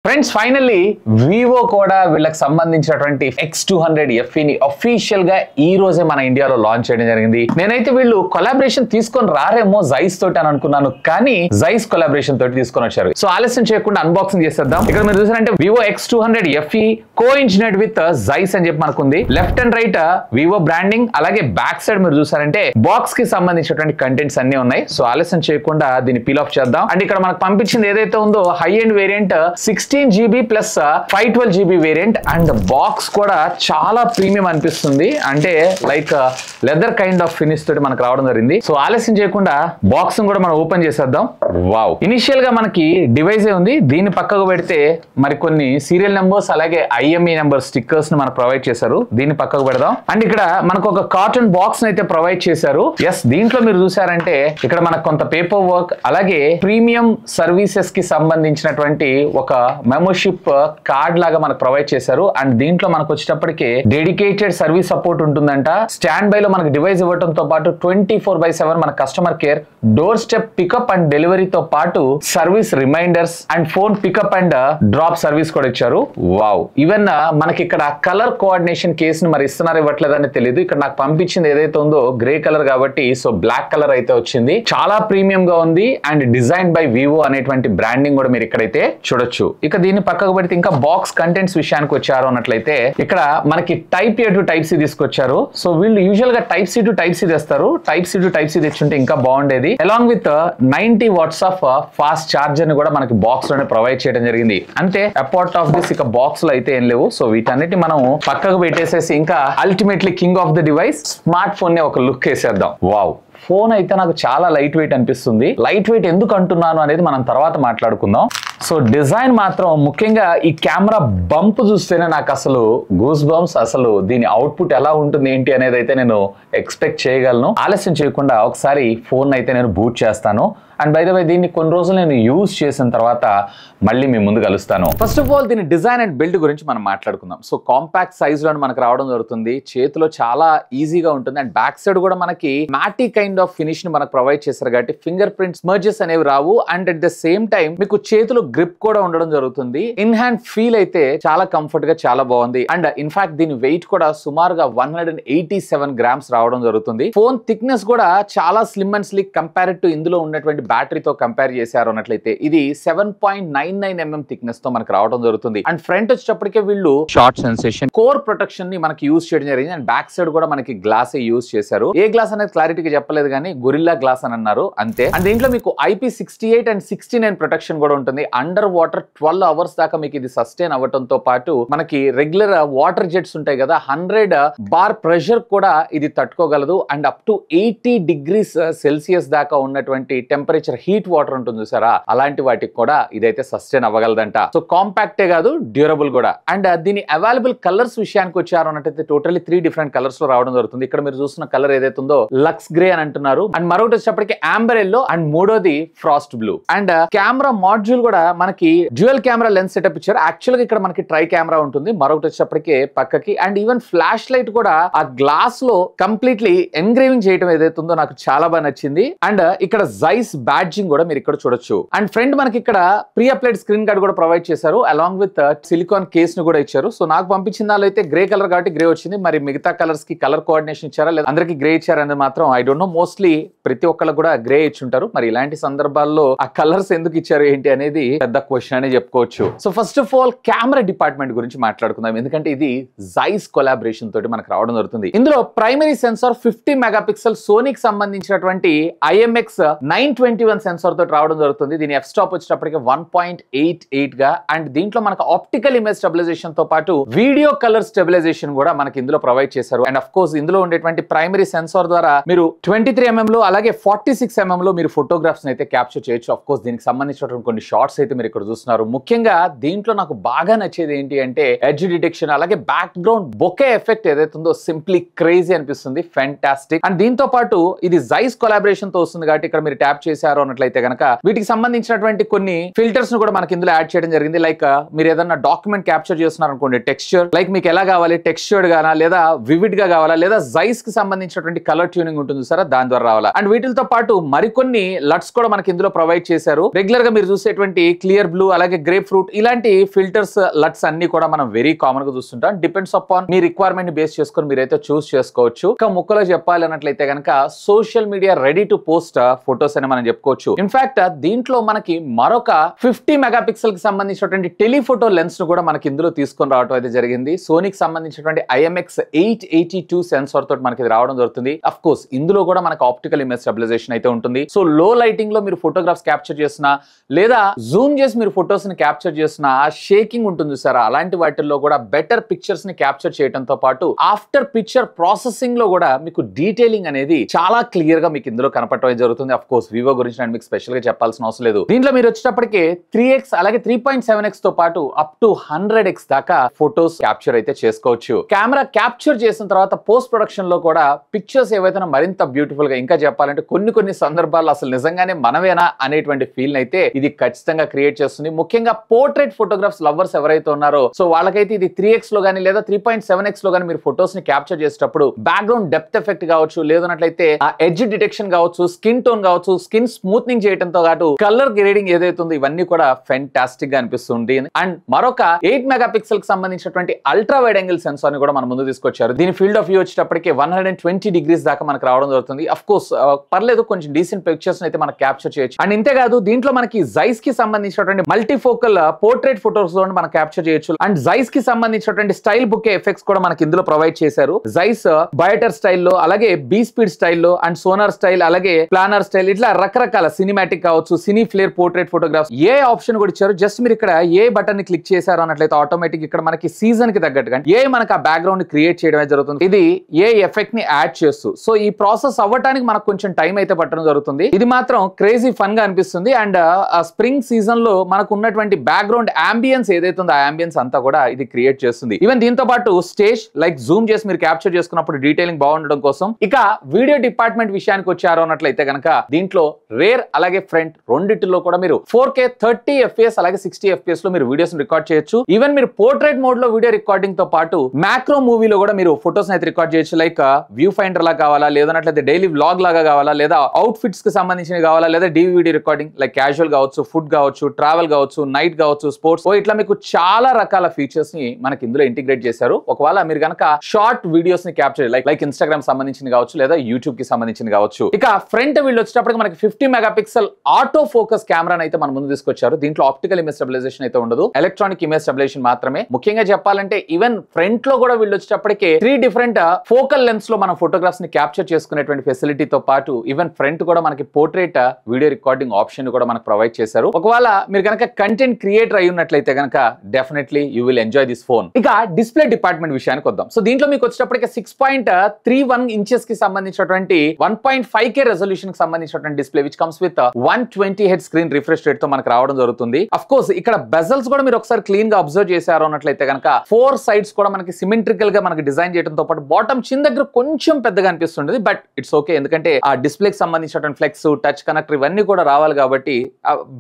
Friends finally Vivo కూడా వీళ్ళకి సంబంధించినటువంటి X200 FE ని అఫీషియల్ గా ఈ రోజే మన ఇండియాలో లాంచ్ చేయడం జరిగింది. నేనైతే వీళ్ళు కొలాబరేషన్ తీసుకొని రారేమో జైస్ తోటి అని అనుకున్నాను, కానీ జైస్ కొలాబరేషన్ తోటి తీసుకొని వచ్చారు. సో ఆలస్యం చేయకుండా అన్బాక్సింగ్ చేసేద్దాం. ఇక్కడ మీరు చూసారంటే వివో X200 FE కో-ఇంజినీర్డ్ విత్ జైస్ అని చెప్పి మనకుంది. Left and right Vivo branding, అలాగే బ్యాక్ సైడ్ మీరు చూసారంటే బాక్స్ కి సంబంధించినటువంటి కంటెంట్స్ అన్ని ఉన్నాయి. సో ఆలస్యం చేయకుండా దీన్ని పీల్ ఆఫ్ చేద్దాం. అండ్ ఇక్కడ మనకు పంపించింది ఏదైతే ఉందో high end variant 16GB plus 512GB variant. And box కూడా చాలా ప్రీమియం అనిపిస్తుంది, అంటే like leather kind of finish తోటి మనకు రావడం జరిగింది. సో ఆలస్యం చేయకుండా బాక్స్ కూడా మనం ఓపెన్ చేసేద్దాం. వావ్, ఇనిషియల్ గా మనకి డివైస్ ఉంది. దీన్ని పక్కకు పెడితే మరి కొన్ని సీరియల్ నెంబర్స్ అలాగే IMEI నెంబర్ స్టిక్కర్స్ ను మనకు ప్రొవైడ్ చేశారు. దీన్ని పక్కకు పెడదాం. అండ్ ఇక్కడ మనకు ఒక కార్టన్ బాక్స్ అయితే ప్రొవైడ్ చేశారు. ఎస్, దీంట్లో మీరు చూసారంటే ఇక్కడ మనకు కొంత పేపర్ వర్క్ అలాగే ప్రీమియం సర్వీసెస్ కి సంబంధించినటువంటి ఒక మెంబర్షిప్ కార్డ్ లాగా మనకు ప్రొవైడ్ చేశారు. అండ్ దీంట్లో మనకు వచ్చేటప్పటికి డెడికేటెడ్ సర్వీస్ సపోర్ట్ ఉంటుందంట. స్టాండ్ బై లో మనకు డివైస్ ఇవ్వడంతో పాటు 24/7 మన customer care, door step pickup and డెలివరీతో పాటు service reminders and phone pickup and drop service కూడా ఇచ్చారు. వావ్, ఈవెన్ మనకి ఇక్కడ కలర్ కోఆర్డినేషన్ కేసును మరి ఇస్తున్నారు ఇవ్వట్లేదని తెలియదు. ఇక్కడ నాకు పంపించింది ఏదైతే ఉందో గ్రే కలర్ కాబట్టి సో బ్లాక్ కలర్ అయితే వచ్చింది. చాలా ప్రీమియం గా ఉంది అండ్ డిజైన్ బై వివో అనేటువంటి బ్రాండింగ్ కూడా మీరు ఇక్కడైతే చూడొచ్చు. ఇక దీన్ని పక్కకు పెడితే ఇంకా బాక్స్ కంటెంట్స్ విషయానికి వచ్చారు అన్నట్లయితే ఇక్కడ మనకి type A to type C తీసుకొచ్చారు. సో వీళ్ళు యూజువల్ గా type C to type C తెస్తారు. Type C to type C తెచ్చుంటే ఇంకా బాగుండేది. Along with 90 watts of fast charger ని కూడా మనకి బాక్స్ లోనే ప్రొవైడ్ చేయడం జరిగింది. అంటే అపార్ట్ ఆఫ్ దిస్ ఇక బాక్స్ లో అయితే ఏం లేవు. సో వీటన్నిటి మనం పక్కకు పెట్టేసేసి ఇంకా ultimately king of the device smart phone ని ఒక లుక్ వేసేద్దాం. వావ్, ఫోన్ అయితే నాకు చాలా లైట్ వెయిట్ అనిపిస్తుంది. లైట్ వెయిట్ ఎందుకు అంటున్నాను అనేది మనం తర్వాత మాట్లాడుకుందాం. సో డిజైన్ మాత్రం ముఖ్యంగా ఈ కెమెరా బంప్ చూస్తేనే నాకు అసలు గూస్ బంప్స్, అసలు దీని అవుట్పుట్ ఎలా ఉంటుంది ఏంటి అనేది అయితే నేను ఎక్స్పెక్ట్ చేయగలను. ఆలస్యం చేయకుండా ఒకసారి ఫోన్ అయితే నేను బూట్ చేస్తాను. అండ్ బై ద వే దీన్ని కొన్ని రోజులు నేను యూజ్ చేసిన తర్వాత మళ్ళీ మీ ముందు కలుస్తాను. ఫస్ట్ ఆఫ్ ఆల్ దీని డిజైన్ అండ్ బిల్డ్ గురించి మనం మాట్లాడుకుందాం. సో కాంపాక్ట్ సైజ్ లో మనకు రావడం జరుగుతుంది. చేతిలో చాలా ఈజీగా ఉంటుంది. అండ్ బ్యాక్ సైడ్ కూడా మనకి మ్యాటీ కైండ్ ఆఫ్ ఫినిష్ ని మనకు ప్రొవైడ్ చేశారు కాబట్టి ఫింగర్ ప్రింట్స్ స్మర్జెస్ అనేవి రావు. And at the same time మీకు చేతిలో గ్రిప్ కూడా ఉండడం జరుగుతుంది. ఇన్ హ్యాండ్ ఫీల్ అయితే చాలా కంఫర్ట్ గా చాలా బాగుంది. అండ్ ఇన్ఫాక్ట్ దీని వెయిట్ కూడా సుమారుగా 187 గ్రామ్స్ రావడం జరుగుతుంది. ఫోన్ థిక్నెస్ కూడా చాలా slim and slick compare to ఇందులో ఉన్నటువంటి బ్యాటరీతో కంపేర్ చేశారు అన్నట్లయితే ఇది 7.99mm థిక్నెస్ తో మనకు రావడం జరుగుతుంది. అండ్ ఫ్రంట్ వచ్చేటప్పటికే వీళ్ళు షార్ట్ సెన్సేషన్ కోర్ ప్రొటెక్షన్ ని మనకి యూజ్ చేయడం జరిగింది. అండ్ బ్యాక్ సైడ్ కూడా మనకి గ్లాస్ యూజ్ చేశారు. ఏ గ్లాస్ అనేది క్లారిటీగా చెప్పలేదు కానీ గొరిల్లా గ్లాస్ అని అన్నారు అంతే. అండ్ దీంట్లో మీకు IP68 అండ్ 69 ప్రొటెక్షన్ కూడా ఉంటుంది. అండర్ వాటర్ 12 అవర్స్ దాకా మీకు ఇది సస్టైన్ అవ్వడంతో పాటు మనకి రెగ్యులర్ వాటర్ జెట్స్ ఉంటాయి కదా, 100 బార్ ప్రెషర్ కూడా ఇది తట్టుకోగలదు. And up to 80 degrees Celsius దాకా ఉన్నటువంటి టెంపరేచర్ హీట్ వాటర్ ఉంటుంది చూసారా, అలాంటి వాటికి కూడా ఇదైతే సస్టైన్ అవ్వగలదంట. సో కాంపాక్టే కాదు, డ్యూరబుల్ కూడా. అండ్ దీని అవైలబుల్ కలర్స్ విషయానికి వచ్చారు అన్నట్టయితే టోటల్లీ 3 డిఫరెంట్ కలర్స్ లో రావడం జరుగుతుంది. ఇక్కడ మీరు చూస్తున్న కలర్ ఏదైతే ఉందో లక్స్ గ్రే అని అంటున్నారు. అండ్ మరొకటి వచ్చేటప్పటికి ఆంబర్ ఎల్లో అండ్ మూడోది Frost blue. And camera module కూడా మనకి డ్యూయల్ కెమెరా లెన్స్ సెటప్ ఇచ్చారు. యాక్చువల్ గా ఇక్కడ మనకి ట్రై కెమెరా ఉంటుంది, మరొకటి వచ్చేటప్పటికి పక్కకి. అండ్ ఈవెన్ ఫ్లాష్ లైట్ కూడా ఆ గ్లాస్ లో కంప్లీట్లీ ఎంగ్రేవింగ్ చేయడం ఏదైతే ఉందో నాకు చాలా బాగా నచ్చింది. అండ్ ఇక్కడ జైస్ బ్యాడ్జింగ్ కూడా మీరు ఇక్కడ చూడొచ్చు. అండ్ ఫ్రంట్ మనకి ఇక్కడ ప్రీ అప్లైడ్ స్క్రీన్ గార్డ్ కూడా ప్రొవైడ్ చేశారు. అలాంగ్ విత్ సిలికాన్ కేస్ ను కూడా ఇచ్చారు. సో నాకు పంపించిన దానిలో అయితే గ్రే కలర్ కాబట్టి గ్రే వచ్చింది. మరి మిగతా కలర్స్ కి కలర్ కోఆర్డినేషన్ ఇచ్చారా లేదా అందరికి గ్రే ఇచ్చారా అనేది మాత్రం ఐ డోంట్ నో. మోస్ట్లీ ప్రతి ఒక్కళ్ళు కూడా గ్రే ఇచ్చుంటారు. మరి ఇలాంటి సందర్భాల్లో ఆ కలర్స్ ఎందుకు ఇచ్చారు ఏంటి అనేది పెద్ద క్వశ్చన్ అనే చెప్పుకోవచ్చు. So first of all camera department గురించి మాట్లాడుకుందాం. ఎందుకంటే ఇది జైస్ కొలాబరేషన్ తోటి మనకు రావడం జరుగుతుంది. ఇందులో ప్రైమరీ సెన్సార్ 50 మెగాపిక్సెల్ సోనీకి సంబంధించినటువంటి IMX921 సెన్సార్ తోటి రావడం జరుగుతుంది. దీని ఎఫ్ స్టాప్ వచ్చేటప్పటికి 1.88 గా. అండ్ దీంట్లో మనకు ఆప్టికల్ ఇమేజ్ స్టెబిలైజేషన్ తో పాటు వీడియో కలర్ స్టెబిలైజేషన్ కూడా మనకి ఇందులో ప్రొవైడ్ చేశారు. అండ్ అఫ్ కోర్స్ ఇందులో ఉండేటువంటి ప్రైమరీ సెన్సార్ ద్వారా మీరు 23mm లో అలాగే 46mm లో మీరు ఫోటోగ్రాఫ్స్ అయితే క్యాప్చర్ చేయొచ్చు. అఫ్ కోర్స్ దీనికి సంబంధించినటువంటి కొన్ని షార్ట్స్ అయితే మీరు ఇక్కడ చూస్తున్నారు. ముఖ్యంగా దీంట్లో నాకు బాగా నచ్చేది ఏంటి అంటే ఎడ్జ్ డిటెక్షన్ అలాగే బ్యాక్ గ్రౌండ్ బొకే ఎఫెక్ట్ ఏదైతే ఉందో సింప్లీ క్రేజీ అనిపిస్తుంది. ఫ్యాంటాస్టిక్. అండ్ దీంతో పాటు ఇది జైస్ కొలాబరేషన్ తో వస్తుంది కాబట్టి ఇక్కడ మీరు ట్యాప్ చేసి చేశారు అన్నట్లయితే కనుక వీటికి సంబంధించినటువంటి కొన్ని ఫిల్టర్స్ ను కూడా మనకి ఇందులో యాడ్ చేయడం జరిగింది. లైక్ మీరు ఏదన్నా డాక్యుమెంట్ క్యాప్చర్ చేస్తున్నారు అనుకోండి, టెక్స్చర్ లైక్ మీకు ఎలా కావాలి, టెక్స్చర్డ్ గానా లేదా వివిడ్ గా కావాలా లేదా జైస్ కి సంబంధించినటువంటి కలర్ ట్యూనింగ్ ఉంటుంది సార్, దాని ద్వారా రావాలా. అండ్ వీటితో పాటు మరికొన్ని లట్స్ కూడా మనకి ఇందులో ప్రొవైడ్ చేశారు. రెగ్యులర్ గా మీరు చూసేటువంటి క్లియర్ బ్లూ అలాగే గ్రేప్ ఫ్రూట్ ఇలాంటి ఫిల్టర్స్ లట్స్ అన్ని కూడా మనం వెరీ కామన్ గా చూస్తుంటాం. డిపెండ్స్ అపాన్ మీ రిక్వైర్మెంట్ ని బేస్ చేసుకొని మీరైతే చూస్ చేసుకోవచ్చు. ఇంకా ముక్కలో చెప్పాలి అన్నట్లయితే కనుక social media ready to post photos అని మనం చెప్పుకోవచ్చు. ఇన్ఫాక్ట్ దీంట్లో మనకి మరొక 50 మెగాపిక్సెల్ కి సంబంధించినటువంటి టెలిఫోటో లెన్స్ ను కూడా మనకి ఇందులో తీసుకొని రావడం అయితే జరిగింది. సోనీకి సంబంధించినటువంటి IMX882 సెన్సార్ తోటి మనకి రావడం జరుగుతుంది. అఫ్ కోర్స్ ఇందులో కూడా మనకి ఆప్టికల్ ఇమేజ్ స్టెబిలైజేషన్ అయితే ఉంటుంది. సో లో లైటింగ్ లో మీరు ఫోటోగ్రాఫ్స్ క్యాప్చర్ చేసినా లేదా జూమ్ చేసి మీరు ఫొటోస్ ని క్యాప్చర్ చేసినా ఆ షేకింగ్ ఉంటుంది సార్, అలాంటి వాటిల్లో కూడా బెటర్ పిక్చర్స్ ని క్యాప్చర్ చేయడంతో పాటు ఆఫ్టర్ పిక్చర్ ప్రాసెసింగ్ లో కూడా మీకు డీటెయిలింగ్ అనేది చాలా క్లియర్ గా మీకు ఇందులో కనపడటం జరుగుతుంది. అఫ్ కోర్స్ వివో గురించి నేను మీకు స్పెషల్ గా చెప్పాల్సిన అవసరం లేదు. దీంట్లో మీరు వచ్చేటప్పటికే 3x అలాగే 3.7x తో పాటు అప్ టు 100x దాకా ఫొటోస్ క్యాప్చర్ అయితే చేసుకోవచ్చు. కెమెరా క్యాప్చర్ చేసిన తర్వాత పోస్ట్ ప్రొడక్షన్ లో కూడా పిక్చర్స్ ఏవైతే మరింత బ్యూటిఫుల్ గా, ఇంకా చెప్పాలంటే కొన్ని సందర్భాల్లో అసలు నిజంగానే మనమేనా అనేటువంటి ఫీల్ అయితే ఇది ఖచ్చితంగా క్రియేట్ చేస్తుంది. ముఖ్యంగా పోర్ట్రేట్ ఫోటోగ్రాఫ్స్ లవర్స్ ఎవరైతే ఉన్నారో సో వాళ్ళకైతే ఇది 3x లో గానీ లేదా 3.7x లో గానీ మీరు ఫొటోస్ ని క్యాప్చర్ చేసేటప్పుడు బ్యాక్గ్రౌండ్ డెప్త్ ఎఫెక్ట్ కావచ్చు, లేదన్నట్లయితే ఆ ఎడ్జ్ డిటెక్షన్ కావచ్చు, స్కిన్ టోన్ కావచ్చు, స్కిన్ స్మూత్నింగ్ చేయడంతో పాటు కలర్ గ్రేడింగ్ ఏదైతే ఉందో ఇవన్నీ కూడా ఫెంటాస్టిక్ గా అనిపిస్తుంది. అండ్ మరొక 8 మెగాపిక్సెల్ కి సంబంధించినటువంటి అల్ట్రా వైడ్ యాంగిల్ సెన్సార్ ని కూడా మన ముందు తీసుకొచ్చారు. దీని ఫీల్డ్ ఆఫ్ వ్యూ వచ్చేటప్పటికి 120 డిగ్రీస్ దాకా మనకు రావడం జరుగుతుంది. అఫ్ కోర్స్ పర్లేదు, కొంచెం డీసెంట్ పిక్చర్స్ అయితే మనం క్యాప్చర్ చేయొచ్చు. అండ్ ఇంతేకాదు దీంట్లో మనకి జైస్ కి సంబంధించినటువంటి మల్టీఫోకల్ పోర్ట్రేట్ ఫోటోస్ మనం క్యాప్చర్ చేయొచ్చు. అండ్ జైస్ కి సంబంధించినటువంటి స్టైల్ బుకే ఎఫెక్ట్స్ కూడా మనకి ఇందులో ప్రొవైడ్ చేశారు. జైస్ బయోటర్ స్టైల్లో అలాగే బీ స్పీడ్ స్టైల్లో అండ్ సోనార్ స్టైల్ అలాగే ప్లానర్ స్టైల్ ఇట్లా రకరకాల సినిమాటిక్ కావచ్చు, సినీ ఫ్లేర్ పోర్ట్రేట్ ఫోటోగ్రాఫ్స్ ఏ ఆప్షన్ కూడా ఇచ్చారు. జస్ట్ మీరు ఇక్కడ ఏ బటన్ ని క్లిక్ చేశారు అన్నట్లయితే ఆటోమేటిక్ ఇక్కడ మనకి సీజన్ కి తగ్గట్టుగా ఏ మనకి ఆ బ్యాక్గ్రౌండ్ ని క్రియేట్ చేయడమే జరుగుతుంది. ఇది ఏ ఎఫెక్ట్ ని యాడ్ చేస్తూ సో ఈ ప్రాసెస్ అవ్వడానికి మనకు కొంచెం టైం అయితే పట్టడం జరుగుతుంది. ఇది మాత్రం క్రేజీ ఫన్ గా అనిపిస్తుంది. అండ్ స్ప్రింగ్ సీజన్ లో మనకు ఉన్నటువంటి బ్యాక్గ్రౌండ్ అంబియన్స్ ఏదైతే ఉందో ఆ అంబియన్స్ అంతా కూడా ఇది క్రియేట్ చేస్తుంది. ఈవెన్ దీంతో పాటు స్టేజ్ లైక్ జూమ్ చేసి మీరు క్యాప్చర్ చేసుకున్నప్పుడు డీటెయిలింగ్ బాగుండడం కోసం. ఇక వీడియో డిపార్ట్మెంట్ విషయానికి వచ్చారు అన్నట్లయితే కనుక దీంట్లో రేర్ అలాగే ఫ్రంట్ రెండిటిలో కూడా మీరు 4K 30 FPS అలాగే 60 FPS లో మీరు వీడియోస్ రికార్డ్ చేయొచ్చు. ఈవెన్ మీరు పోర్ట్రేట్ మోడ్ లో వీడియో రికార్డింగ్ తో పాటు మ్యాక్రో మూవీలో కూడా మీరు ఫొటోస్ అయితే రికార్డ్ చేయొచ్చు. లైక్ వ్యూ ఫైండర్ లా కావాలా, లేదన్నట్లయితే డైలీ వ్లాగ్ లాగా కావాలా, లేదా అవుట్ ఫిట్స్ కి సంబంధించినవి కావాలా, లేదా DVD రికార్డింగ్ లైక్ క్యాజువల్ కావచ్చు, ఫుడ్ కావచ్చు, ట్రావెల్ కావచ్చు, నైట్ కావచ్చు, స్పోర్ట్స్ ఇట్లా మీకు చాలా రకాల ఫీచర్స్ ని మనకి ఇందులో ఇంటిగ్రేట్ చేశారు. ఒకవేళ మీరు కనుక షార్ట్ వీడియోస్ ని క్యాప్చర్ లైక్ ఇన్స్టాగ్రామ్ సంబంధించిన కావచ్చు లేదా యూట్యూబ్ కి సంబంధించిన కావచ్చు. ఇక ఫ్రంట్ వీళ్ళు వచ్చేటప్పటికి మనకి 50 మెగాపిక్సెల్ ఆటో ఫోకస్ కెమెరాని అయితే మన ముందు తీసుకొచ్చారు. దీంట్లో ఆప్టికల్ ఇమేజ్ స్టెబిలైజేషన్ అయితే ఉండదు, ఎలక్ట్రానిక్ ఇమేజ్ స్టెబిలైజేషన్ మాత్రమే. ముఖ్యంగా చెప్పాలంటే ఈవెన్ ఫ్రంట్ లో కూడా వీళ్ళు వచ్చేటప్పటికి 3 డిఫరెంట్ ఫోకల్ లెన్స్ లో మనం ఫోటోగ్రాఫ్స్ ని క్యాప్చర్ చేసుకునేటువంటి ఫెసిలిటీతో పాటు ఈవెన్ ఫ్రంట్ కూడా మనకి పోర్ట్రేట్ వీడియో రికార్డింగ్ ఆప్షన్ కూడా మనకు ప్రొవైడ్ చేశారు. ఒకవేళ మీరు కనుక కంటెంట్ క్రియేటర్ అయి ఉన్నట్లయితే కనుక definitely you will enjoy this phone. ఇక డిస్ప్లే డిపార్ట్మెంట్ విషయానికి వద్దాం. సో దీంట్లో మీకు వచ్చేటప్పటికి 6.31 ఇంచెస్ కి సంబంధించినటువంటి 1.5K రెజల్యూషన్ కి సంబంధించినటువంటి display which comes with 120 hertz screen refresh rate తో మనకు రావడం జరుగుతుంది. అఫ్ కోర్స్ ఇక్కడ బెజల్స్ కూడా మీరు ఒకసారి క్లీన్ గా అబ్జర్వ్ చేశారు అన్నట్లయితే కనుక 4 సైడ్స్ కూడా మనకి సిమెట్రికల్ గా మనకి డిజైన్ చేయడంతో పాటు బాటమ్ చిన్న దగ్గర కొంచెం పెద్దగా అనిపిస్తుంది. బట్ ఇట్స్ ఓకే, ఎందుకంటే ఆ డిస్ప్లే కి సంబంధించినటువంటి ఫ్లెక్స్, టచ్ కనెక్టర్ ఇవన్నీ కూడా రావాలి కాబట్టి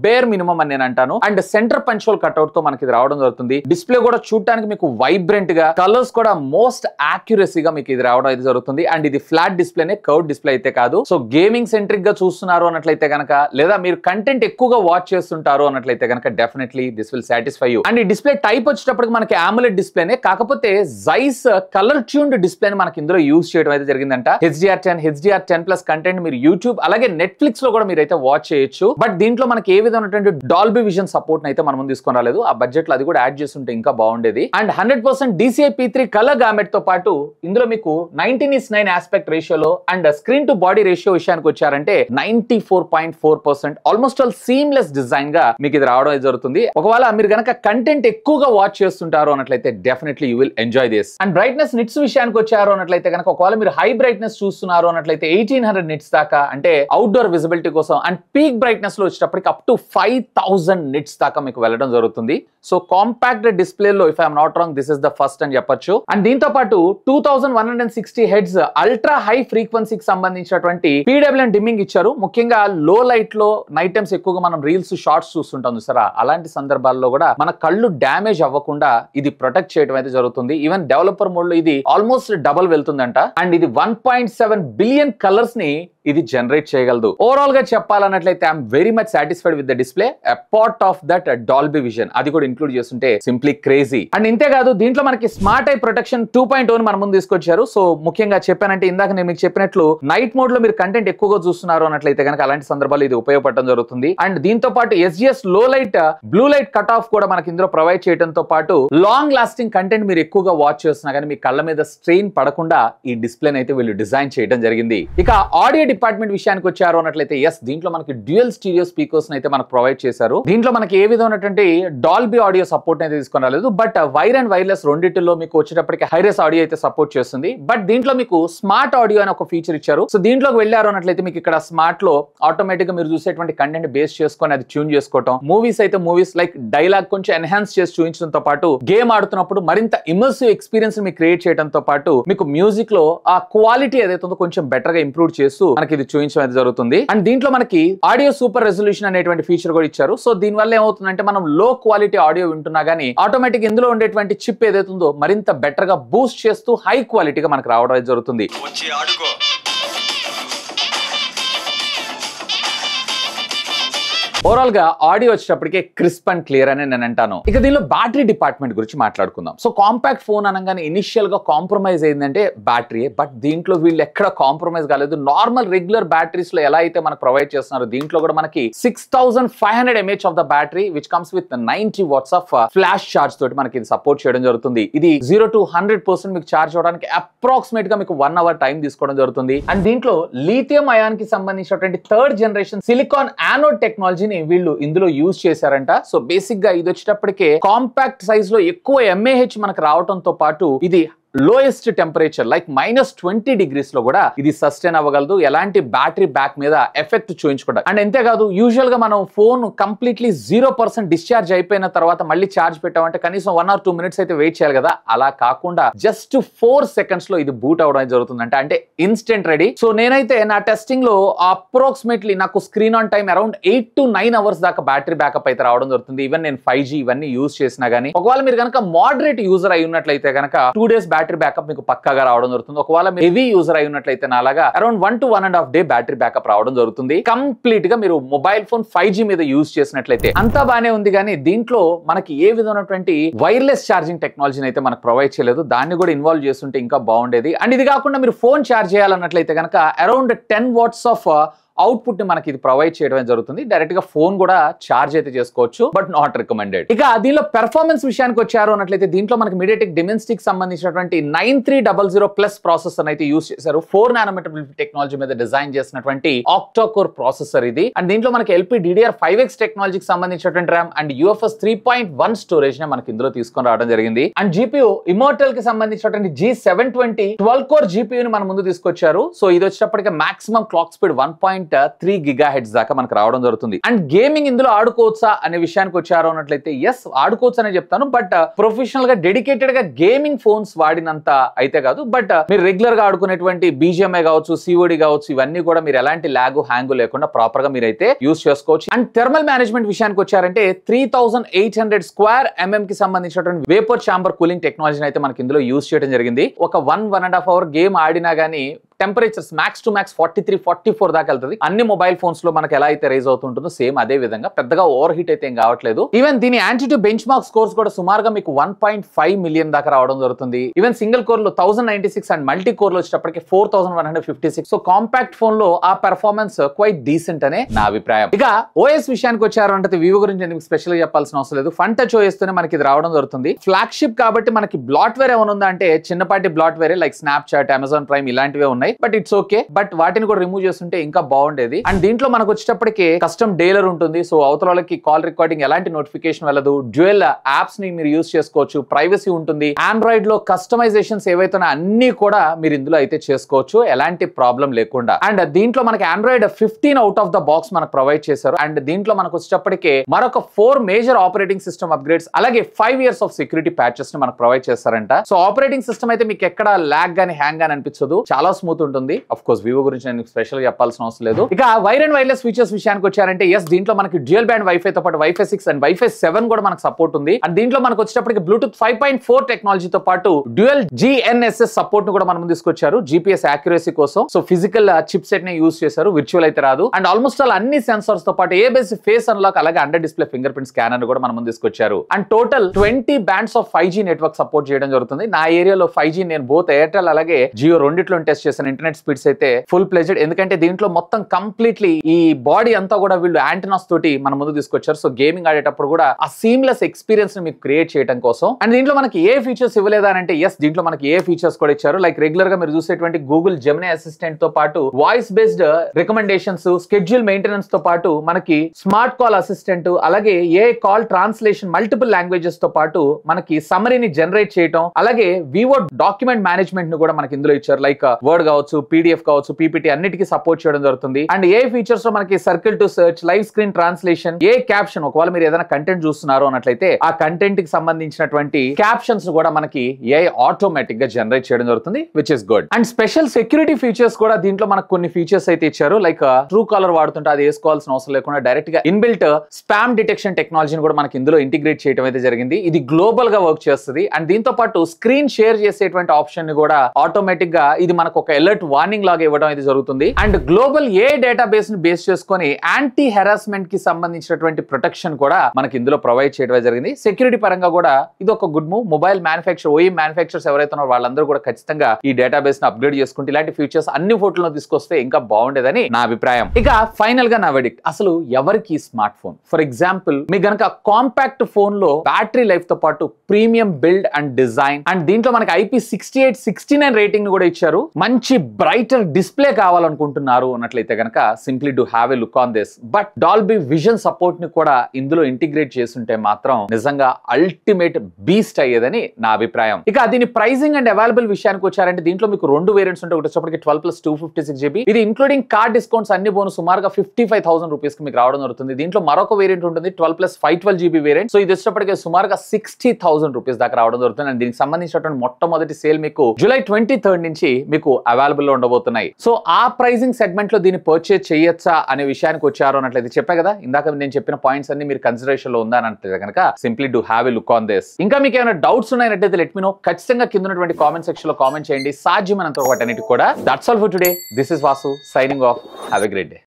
బేర్ మినిమం అని నేను అంటాను. And centre punch whole cutout తో మనకి ఇది రావడం జరుగుతుంది. డిస్ప్లే కూడా చూడడానికి మీకు వైబ్రెంట్ గా, కలర్స్ కూడా మోస్ట్ యాక్యురసీగా మీకు ఇది రావడం అయితే జరుగుతుంది. అండ్ ఇది ఫ్లాట్ డిస్ప్లేనే, కర్వ్ డిస్ప్లే అయితే కాదు. సో గేమింగ్ సెంట్రిక్ గా చూస్తున్నారు అన్నట్లయితే కనుక లేదా మీరు కంటెంట్ ఎక్కువగా వాచ్ చేస్తుంటారు అన్నట్లయితే కనుక definitely this will satisfy you. And ఈ డిస్ప్లే టైప్ వచ్చేటప్పటికి మనకి AMOLED డిస్ప్లేనే, కాకపోతే జైస్ కలర్ ట్యూన్డ్ డిస్ప్లేని మనకి ఇందులో యూజ్ చేయడం అయితే జరిగిందంట. HDR10, HDR10+ కంటెంట్ మీరు యూట్యూబ్ అలాగే నెట్ఫ్లిక్స్ లో కూడా మీరు అయితే వాచ్ చేయొచ్చు. బట్ దీంట్లో మనకి ఏ విధమైనటువంటి డాల్బీ విజన్ సపోర్ట్ అయితే మనం ముందు తీసుకొని రాలేదు. ఆ బడ్జెట్ లో అది కూడా యాడ్ చేస్తుంటే ఇంకా బాగుండేది. And 100% DCI P3 colour gamut తో పాటు ఇందులో మీకు 19:9 ఆస్పెక్ట్ రేషియోలో and screen to body ratio విషయానికి వచ్చారంటే 94.4% ఆల్మోస్ట్ ఆల్ సీమ్లెస్ డిజైన్ గా మీకు ఇది రావడం జరుగుతుంది. ఒకవేళ మీరు కనుక కంటెంట్ ఎక్కువగా వాచ్ చేస్తుంటారు అన్నట్లయితే definitely you will enjoy this. And brightness nits విషయానికి వచ్చారు అన్నట్లయితే కనుక ఒకవేళ మీరు హై బ్రైట్నెస్ చూస్తున్నారు అన్నట్లయితే 1800 నిట్స్ దాకా అంటే అవుట్డోర్ విజిబిలిటీ కోసం. అండ్ పీక్ బ్రైట్నెస్ లో వచ్చేటప్పటికి అప్ టు 5000 నిట్స్ దాకా మీకు వెళ్ళడం జరుగుతుంది. సో కాంపాక్ట్ డిస్ప్లే లో if I'm not wrong this is the first అని చెప్పొచ్చు. అండ్ దీంతో పాటు 2160 హెడ్స్ అల్ట్రా హై ఫ్రీక్వెన్సీకి సంబంధించినటువంటి PWM డిమ్మింగ్ ఇచ్చారు. ముఖ్యంగా లో లైట్ లో నైట్ టైమ్స్ ఎక్కువగా మనం రీల్స్ షార్ట్స్ చూస్తుంటాం చూసారా, అలాంటి సందర్భాల్లో కూడా మన కళ్ళు డ్యామేజ్ అవ్వకుండా ఇది ప్రొటెక్ట్ చేయడం అయితే జరుగుతుంది. ఈవెన్ డెవలపర్ మోడ్ లో ఇది ఆల్మోస్ట్ డబల్ వెళ్తుందంట. అండ్ ఇది 1.7 బిలియన్ కలర్స్ ని ఇది జనరేట్ చేయగలదు. ఓవరాల్ గా చెప్పాలన్నట్లయితే I'm very much satisfied with the display. A part of that Dolby Vision అది కూడా ఇంక్లూడ్ చేస్తుంటే సింప్లీ క్రేజీ. అండ్ ఇంతేకాదు దీంట్లో మనకి స్మార్ట్ ఐ ప్రొటెక్షన్ 2.0 మన ముందు తీసుకొచ్చారు. సో ముఖ్యంగా చెప్పానంటే ఇందాక నేను మీకు చెప్పినట్లు నైట్ మోడ్ లో మీరు కంటెంట్ ఎక్కువగా చూస్తున్నారు అన్నట్లయితే కనుక అలాంటి సందర్భాలు ఇది ఉపయోగపడడం జరుగుతుంది. అండ్ దీంతో పాటు SGS లో light blue light cut off కూడా మనకి ఇందులో ప్రొవైడ్ చేయడంతో పాటు లాంగ్ లాస్టింగ్ కంటెంట్ మీరు ఎక్కువగా వాచ్ చేస్తున్నా కానీ మీ కళ్ళ మీద స్ట్రెయిన్ పడకుండా ఈ డిస్ప్లే అయితే వీళ్ళు డిజైన్ చేయడం జరిగింది. ఇక ఆడియో డిపార్ట్మెంట్ విషయానికి వచ్చారు అన్నట్లయితే దీంట్లో మనకి డ్యూయల్ స్టీరియో స్పీకర్స్ అయితే మనకు ప్రొవైడ్ చేశారు. దీంట్లో మనకి ఏ విధమైనటువంటి డాల్బీ ఆడియో సపోర్ట్ అయితే తీసుకొని రాలేదు. బట్ వైర్ అండ్ వైర్లెస్ రెండింటిలో మీకు వచ్చేటప్పటికి హైరెస్ ఆడియో అయితే సపోర్ట్ చేస్తుంది. బట్ దీంట్లో మీకు స్మార్ట్ ఆడియో అని ఒక ఫీచర్ ఇచ్చారు. సో దీంట్లోకి వెళ్ళారు అన్నట్లయితే మీకు ఇక్కడ స్మార్ట్ లో ఆటోమేటిక్ గా మీరు చూసేటువంటి కంటెంట్ బేస్ చేసుకొని అది ట్యూన్ చేసుకోవడం, మూవీస్ అయితే మూవీస్ లైక్ డైలాగ్ కొంచెం ఎన్హాన్స్ చేసి చూపించడంతో పాటు గేమ్ ఆడుతున్నప్పుడు మరింత ఇమర్సివ్ ఎక్స్పీరియన్స్ మీకు క్రియేట్ చేయడంతో పాటు మీకు మ్యూజిక్ లో ఆ క్వాలిటీ ఏదైతే ఉందో కొంచెం బెటర్ గా ఇంప్రూవ్ చేస్తూ మనకి ఇది చూపించడం అయితే జరుగుతుంది. అండ్ దీంట్లో మనకి ఆడియో సూపర్ రెజల్యూషన్ అనేటువంటి ఫీచర్ కూడా ఇచ్చారు. సో దీని వల్ల ఏమవుతుందంటే మనం లో క్వాలిటీ ఆడియో వింటున్నా గానీ ఆటోమేటిక్ ఇందులో ఉండేటువంటి చిప్ ఏదైతే ఉందో మరింత బెటర్ గా బూస్ట్ చేస్తూ హై క్వాలిటీగా మనకు రావడం అయితే జరుగుతుంది. ఓవరాల్ గా ఆడియో వచ్చేటప్పటికే క్రిస్ప్ అండ్ క్లియర్ అని నేను అంటాను. ఇక దీనిలో బ్యాటరీ డిపార్ట్మెంట్ గురించి మాట్లాడుకుందాం. సో కాంపాక్ట్ ఫోన్ అనగానే ఇనిషియల్ గా కాంప్రమైజ్ అయిందంటే బ్యాటరీ. బట్ దీంట్లో వీళ్ళు ఎక్కడ కాంప్రమైజ్ కాలేదు. నార్మల్ రెగ్యులర్ బ్యాటరీస్ లో ఎలా అయితే మనకు ప్రొవైడ్ చేస్తున్నారు దీంట్లో కూడా మనకి 6500 mAh of the battery which comes with 90 watts of flash charge తోటి మనకి ఇది సపోర్ట్ చేయడం జరుగుతుంది. ఇది 0 to 100% మీకు చార్జ్ అవడానికి అప్రాక్సిమేట్ గా మీకు 1 hour టైం తీసుకోవడం జరుగుతుంది. అండ్ దీంట్లో లిథియం అయాన్ కి సంబంధించినటువంటి 3rd generation silicon anode technology వీళ్ళు ఇందులో యూజ్ చేశారంట. సో బేసిక్ గా ఇది వచ్చేటప్పటికే కాంపాక్ట్ సైజ్ లో ఎక్కువ mAh మనకు రావడంతో పాటు ఇది లోయెస్ట్ టెంపరేచర్ లైక్ -20 degrees లో కూడా ఇది సస్టైన్ అవ్వగలదు. ఎలాంటి బ్యాటరీ బ్యాక్ మీద ఎఫెక్ట్ చూపించకుండా. అండ్ అంతేకాదు యూజువల్ గా మనం ఫోన్ కంప్లీట్లీ 0% డిశ్చార్జ్ అయిపోయిన తర్వాత మళ్ళీ ఛార్జ్ పెట్టామంటే కనీసం 1 or 2 minutes అయితే వెయిట్ చేయాలి కదా. అలా కాకుండా జస్ట్ 4 seconds లో ఇది బూట్ అవడం జరుగుతుందంట. అంటే ఇన్స్టెంట్ రెడీ. సో నేనైతే నా టెస్టింగ్ లో అప్రాక్సిమేట్లీ నాకు screen on time around 8 to 9 hours దాకా బ్యాటరీ బ్యాకప్ అయితే రావడం జరుగుతుంది. ఈవెన్ నేను 5G ఇవన్నీ యూజ్ చేసినా గానీ ఒకవేళ మీరు కనుక మోడరేట్ యూజర్ అయి ఉన్నట్లయితే కనుక 2 days బ్యాటరీ బ్యాకప్ మీకు పక్కాగా రావడం జరుగుతుంది. ఒకవేళ హెవీ యూజర్ అయి ఉన్నట్లయితే నాలాగా around 1 to 1.5 day battery backup రావడం జరుగుతుంది. కంప్లీట్ గా మీరు మొబైల్ ఫోన్ 5G మీద యూజ్ చేసినట్లయితే అంతా బానే ఉంది. కానీ దీంట్లో మనకి ఏ విధమైనటువంటి వైర్లెస్ ఛార్జింగ్ టెక్నాలజీని అయితే మనకు ప్రొవైడ్ చేయలేదు. దాన్ని కూడా ఇన్వాల్వ్ చేస్తుంటే ఇంకా బాగుండేది. అండ్ ఇది కాకుండా మీరు ఫోన్ ఛార్జ్ చేయాలన్నట్లయితే కనుక అరౌండ్ 10 watts ఆఫ్ అవుట్పుట్ ని మనకి ఇది ప్రొవైడ్ చేయడం జరుగుతుంది. డైరెక్ట్ గా ఫోన్ కూడా ఛార్జ్ అయితే చేసుకోవచ్చు, బట్ నాట్ రికమెండెడ్. ఇక దీనిలో పెర్ఫార్మెన్స్ విషయానికి వచ్చారు అన్నట్లయితే దీంట్లో మనకి మీడియాటెక్ డిమెన్సిటీకి సంబంధించినటువంటి 9300+ ప్రాసెసర్ అయితే యూజ్ చేశారు. 4 nanometer టెక్నాలజీ మీద డిజైన్ చేసినటువంటి ఆక్టా కోర్ ప్రాసెసర్ ఇది. అండ్ దీంట్లో మనకి LPDDR5X టెక్నాలజీకి సంబంధించినటువంటి ర్యామ్ అండ్ UFS 3.1 స్టోరేజ్ నే మనకి ఇందులో తీసుకొని రావడం జరిగింది. అండ్ GPU ఇమోర్టల్ కి సంబంధించినటువంటి G720 12 core GPU ని మన ముందు తీసుకొచ్చారు. సో ఇది వచ్చేటప్పటికి మాక్సిమం క్లాక్ స్పీడ్ 1.3 GHz దాకా మనకు రావడం జరుగుతుంది. అండ్ గేమింగ్ ఇందులో ఆడుకోవచ్చా అనే విషయానికి వచ్చారు అన్నట్లయితే ఎస్ ఆడుకోవచ్చు అనే చెప్తాను. బట్ ప్రొఫెషనల్ గా డెడికేటెడ్ గా గేమింగ్ ఫోన్స్ వాడినంత అయితే కాదు. బట్ మీరు రెగ్యులర్ గా ఆడుకునేటువంటి BGMI కావచ్చు, COD కావచ్చు, ఇవన్నీ కూడా మీరు ఎలాంటి ల్యాగ్ హ్యాంగ్ లేకుండా ప్రాపర్ గా మీరైతే యూజ్ చేసుకోవచ్చు. అండ్ థర్మల్ మేనేజ్మెంట్ విషయానికి వచ్చారంటే 3800 square mm కి సంబంధించినటువంటి వేపర్ ఛాంబర్ కూలింగ్ టెక్నాలజీని అయితే మనకి ఇందులో యూజ్ చేయడం జరిగింది. ఒక 1.5 hour గేమ్ ఆడినా గానీ టెంపరేచర్స్ మ్యాక్స్ టు మ్యాక్స్ 43-44 దాకా వెళ్తుంది. అన్ని మొబైల్ ఫోన్స్ లో మనకి ఎలా అయితే రైజ్ అవుతుంటుందో సేమ్ అదే విధంగా పెద్దగా ఓవర్ హీట్ అయితే ఏం కావట్లేదు. ఈవెన్ దీని యాంటిట్యూ బెంచ్ మార్క్ స్కోర్స్ కూడా సుమారుగా మీకు 1.5 million దాకా రావడం జరుగుతుంది. ఈవెన్ సింగిల్ కోర్ లో 1096 అండ్ మల్టీ కోర్ లో వచ్చేటప్పటికి 4156. సో కాంపాక్ట్ ఫోన్ లో ఆ పెర్ఫార్మెన్స్ క్వైట్ డీసెంట్ అనే నా అభిప్రాయం. ఇక ఓఎస్ విషయానికి వచ్చారు అంటే వివో గురించి నేను స్పెషల్ గా చెప్పాల్సిన అవసరం లేదు. ఫన్ టచ్ ఓఎస్ తోనే మనకి ఇది రావడం జరుగుతుంది. ఫ్లాగ్షిప్ కాబట్టి మనకి బ్లాట్వేర్ ఏమైనా ఉందా అంటే చిన్నపాటి bloatware like Snapchat, Amazon prime ఇలాంటివే ఉన్నాయి. But it's okay. బట్ వాటిని కూడా రిమూవ్ చేస్తుంటే ఇంకా బాగుండేది. అండ్ దీంట్లో మనకు వచ్చేటప్పటికి కస్టమ్ డైలర్ ఉంటుంది. సో అవతలకి కాల్ రికార్డింగ్ ఎలాంటి నోటిఫికేషన్ వెళ్ళదు. డ్యూయల్ యాప్స్ ని మీరు యూజ్ చేసుకోవచ్చు. ప్రైవసీ ఉంటుంది. ఆండ్రాయిడ్ లో కస్టమైజేషన్స్ ఏవైతే అన్ని కూడా మీరు ఇందులో అయితే చేసుకోవచ్చు ఎలాంటి ప్రాబ్లం లేకుండా. అండ్ దీంట్లో మనకి Android 15 out of the box మనకు ప్రొవైడ్ చేశారు. అండ్ దీంట్లో మనకు వచ్చేటప్పటికి మరొక 4 మేజర్ ఆపరేటింగ్ సిస్టమ్ అప్గ్రేడ్స్ అలాగే 5 years ఆఫ్ సెక్యూరిటీ ప్యాచెస్ ని మనకు ప్రొవైడ్ చేస్తారంట. సో ఆపరేటింగ్ సిస్టమ్ అయితే మీకు ఎక్కడ ల్యాగ్ గానీ హ్యాంగ్ గానీ అనిపించదు. చాలా స్మూత్ అవుతుంటుంది. ఆఫ్ కోర్స్ వివో గురించి నేను స్పెషల్ చెప్పాల్సిన అవసరం లేదు. ఇక వైర్ అండ్ వైర్లెస్ ఫీచర్స్ విషయానికి వచ్చారంటే ఎస్, దీంట్లో మనకి డ్యూయల్ బ్యాండ్ వైఫై తో పాటు వైఫై 6 అండ్ వైఫై 7 కూడా మనకు సపోర్ట్ ఉంది. అండ్ దీంట్లో మనకు వచ్చేటప్పటికి బ్లూటూత్ 5.4 టెక్నాలజీతో పాటు డ్యూయల్ GNSS సపోర్ట్ ను కూడా మనం తీసుకొచ్చారు GPS యాక్యురసీ కోసం. సో ఫిజికల్ చిప్ సెట్ ని యూస్ చేశారు, విర్చువల్ అయితే రాదు. అండ్ ఆల్మోస్ట్ ఆల్ అన్ని సెన్సార్స్ తో పాటు ఏబిఎస్ ఫేస్ అన్లాక్ అలాగే under display finger print scanner కూడా మనం తీసుకొచ్చారు. And total 20 bands of 5G network support చేయడం జరుగుతుంది. నా ఏరియాలో 5G నేను బోత్ ఎయిర్టెల్ అలాగే జియో రెండిట్లో టెస్ట్ చేసిన ఇంటర్నెట్ స్పీడ్స్ అయితే ఫుల్ ప్లెజెడ్. ఎందుకంటే దీంట్లో మొత్తం కంప్లీట్లీ ఈ బాడీ అంతా కూడా వీళ్ళు యాంటెనాస్ తోటి మన ముందు తీసుకొచ్చారు. సో గేమింగ్ ఆడేటప్పుడు కూడా ఆ సీమ్లెస్ ఎక్స్పీరియన్స్ ని మీకు క్రియేట్ చేయడం కోసం. అండ్ దీంట్లో మనకి ఏ ఫీచర్స్ ఇవ్వలేదా అంటే ఎస్, దీంట్లో మనకి ఏ ఫీచర్స్ కూడా ఇచ్చారు. లైక్ రెగ్యులర్ గా మీరు చూసేటువంటి గూగుల్ జెమినీ అసిస్టెంట్ తో పాటు voice based recommendations, schedule maintenance తో పాటు మనకి స్మార్ట్ కాల్ అసిస్టెంట్, అలాగే ఏ కాల్ ట్రాన్స్లేషన్ మల్టిపుల్ లాంగ్వేజెస్ తో పాటు మనకి సమరీని జనరేట్ చేయడం, అలాగే వివో డాక్యుమెంట్ మేనేజ్మెంట్ ను కూడా మనకి ఇందులో ఇచ్చారు. లైక్ వర్డ్ కావచ్చు, PDF కావచ్చు, PPT అన్నిటికీ సపోర్ట్ చేయడం జరుగుతుంది. అండ్ ఏ ఫీచర్స్ లో మనకి circle to search, live screen translation, A caption, ఒకవేళ మీరు ఏదైనా కంటెంట్ చూస్తున్నారు అన్నట్లయితే ఆ కంటెంట్ కి సంబంధించినటువంటి క్యాప్షన్స్ కూడా మనకి ఏ ఆటోమేటిక్ గా జనరేట్ చేయడం జరుగుతుంది, which is good. And special security features కూడా దీంట్లో మనకు కొన్ని ఫీచర్స్ అయితే ఇచ్చారు. లైక్ ట్రూ కాలర్ వాడుతుంటే అది వేసుకోవాల్సిన అవసరం లేకుండా డైరెక్ట్ గా ఇన్బిల్ట్ స్పామ్ డిటెక్షన్ టెక్నాలజీని కూడా మనకి ఇందులో ఇంటిగ్రేట్ చేయడం అయితే జరిగింది. ఇది గ్లోబల్ గా వర్క్ చేస్తుంది. అండ్ దీంతో పాటు స్క్రీన్ షేర్ చేసేటువంటి ఆప్షన్ ని కూడా ఆటోమేటిక్ గా ఇది మనకు ఒక అలర్ట్ వార్నింగ్ లాగా ఇవ్వడం అయితే జరుగుతుంది. అండ్ గ్లోబల్ ఏ డేటాబేస్ ని బేస్ చేసుకొని యాంటీ హెరాస్మెంట్ కి సంబంధించినటువంటి ప్రొటెక్షన్ కూడా మనకి ఇందులో ప్రొవైడ్ చేయడం జరిగింది. సెక్యూరిటీ పరంగా కూడా ఇది ఒక good move. Mobile manufacture OEM manufacturers ఎవరైతే ఉన్నారో వాళ్ళందరూ కూడా ఖచ్చితంగా ఈ డేటాబేస్ ని అప్గ్రేడ్ చేసుకుంటే ఇలాంటి ఫీచర్స్ అన్ని ఫోటోలను తీసుకొస్తే ఇంకా బాగుండేదని నా అభిప్రాయం. ఇక ఫైనల్ గా నా వెడిక్ట్, అసలు ఎవరికి స్మార్ట్ ఫోన్? ఫర్ ఎగ్జాంపుల్ మీ గనక కాంపాక్ట్ ఫోన్ లో బ్యాటరీ లైఫ్ తో పాటు premium build and design, and దీంట్లో మనకి IP68 69 రేటింగ్ ని కూడా ఇచ్చారు. మంచి బ్రైటర్ డిస్ప్లే కావాలనుకుంటున్నారు అన్నట్లయితే గనక simply do have a look on this. But Dolby vision support ని కూడా ఇందులో ఇంటిగ్రేట్ చేస్తుంటే మాత్రం నిజంగా అల్టిమేట్ బీస్ట్ అయ్యేదని నా అభిప్రాయం. ఇక దీని ప్రైసింగ్ అండ్ అవైలబుల్ విషయానికి వచ్చారంటే దీంట్లో మీకు 2 వేరియంట్స్ ఉంటాయి. ఒకటి వచ్చేప్పటికి 12+256GB, ఇది ఇంక్లూడింగ్ కార్డ్ డిస్కౌంట్స్ అన్ని బోనస్ సుమారుగా 55,000 రూపీస్ కి మీకు రావడం జరుగుతుంది. దీంట్లో మరొక వేరియంట్ ఉంటుంది 12+512GB వేరియంట్. సో ఇది వచ్చేప్పటికి సుమారుగా 60,000 రూపీస్ దాకా రావడం జరుగుతుంది. అండ్ దీనికి సంబంధించినటువంటి మొట్టమొదటి సేల్ మీకు జూలై 23rd నుంచి మీకు అవైలబుల్ లో ఉండబోతున్నాయి. సో ఆ ప్రైజింగ్ సెగ్మెంట్ లో దీన్ని పర్చేజ్ చేయొచ్చా అనే విషయానికి వచ్చారు అన్నట్లయితే చెప్పా కదా, ఇందాక నేను చెప్పిన పాయింట్స్ అన్ని మీరు కన్సిడరేషన్ లో ఉందా అంటే కనుక simply do have a look on this. ఇంకా మీకు ఏమైనా డౌట్స్ ఉన్నాయంటే లెట్ మీ నో. ఖచ్చితంగా కింద ఉన్నటువంటి కామెంట్ సెక్షన్ లో కామెంట్ చేయండి. సాధ్యమైనంత వాటన్నిటి కూడా. That's all for today. This is Vasu signing off. Have a great day.